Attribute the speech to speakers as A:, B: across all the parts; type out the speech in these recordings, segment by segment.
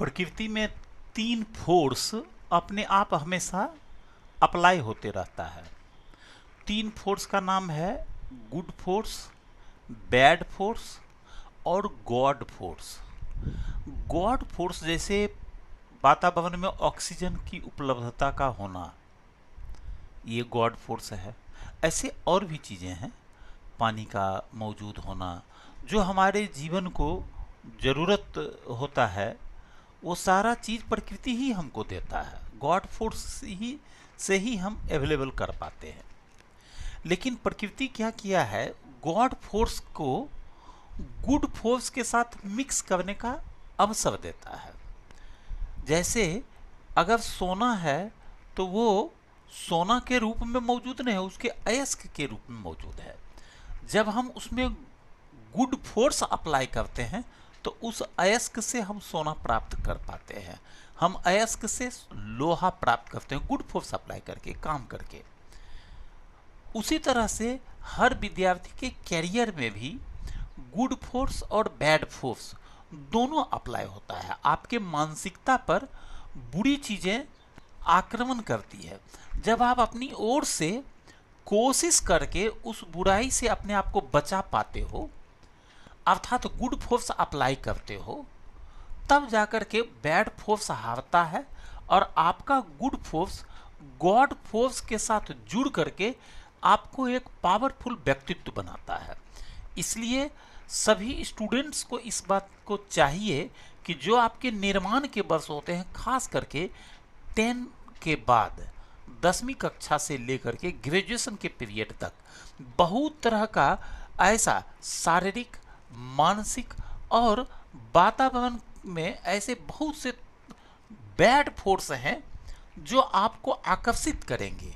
A: प्रकृति में तीन फोर्स अपने आप हमेशा अप्लाई होते रहता है। तीन फोर्स का नाम है गुड फोर्स, बैड फोर्स और गॉड फोर्स। गॉड फोर्स जैसे वातावरण में ऑक्सीजन की उपलब्धता का होना, ये गॉड फोर्स है। ऐसे और भी चीज़ें हैं, पानी का मौजूद होना, जो हमारे जीवन को ज़रूरत होता है, वो सारा चीज़ प्रकृति ही हमको देता है। गॉड फोर्स ही से ही हम अवेलेबल कर पाते हैं। लेकिन प्रकृति क्या किया है, गॉड फोर्स को गुड फोर्स के साथ मिक्स करने का अवसर देता है। जैसे अगर सोना है तो वो सोना के रूप में मौजूद नहीं है, उसके अयस्क के रूप में मौजूद है। जब हम उसमें गुड फोर्स अप्लाई करते हैं तो उस अयस्क से हम सोना प्राप्त कर पाते हैं। हम अयस्क से लोहा प्राप्त करते हैं गुड फोर्स अप्लाई करके, काम करके। उसी तरह से हर विद्यार्थी के कैरियर में भी गुड फोर्स और बैड फोर्स दोनों अप्लाई होता है। आपके मानसिकता पर बुरी चीज़ें आक्रमण करती है। जब आप अपनी ओर से कोशिश करके उस बुराई से अपने आप को बचा पाते हो, अर्थात गुड फोर्स अप्लाई करते हो, तब जाकर के बैड फोर्स हारता है और आपका गुड फोर्स गॉड फोर्स के साथ जुड़ करके आपको एक पावरफुल व्यक्तित्व बनाता है। इसलिए सभी स्टूडेंट्स को इस बात को चाहिए कि जो आपके निर्माण के वर्ष होते हैं, खास करके 10 के बाद 10वीं कक्षा से लेकर के ग्रेजुएशन के पीरियड तक बहुत तरह का ऐसा शारीरिक, मानसिक और वातावरण में ऐसे बहुत से बैड फोर्स हैं जो आपको आकर्षित करेंगे।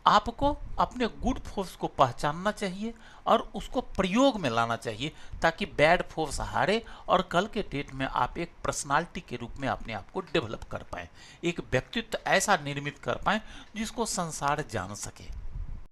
A: आपको अपने गुड फोर्स को पहचानना चाहिए और उसको प्रयोग में लाना चाहिए, ताकि बैड फोर्स हारे और कल के डेट में आप एक पर्सनालिटी के रूप में अपने आप को डेवलप कर पाएं, एक व्यक्तित्व ऐसा निर्मित कर पाएं जिसको संसार जान सके।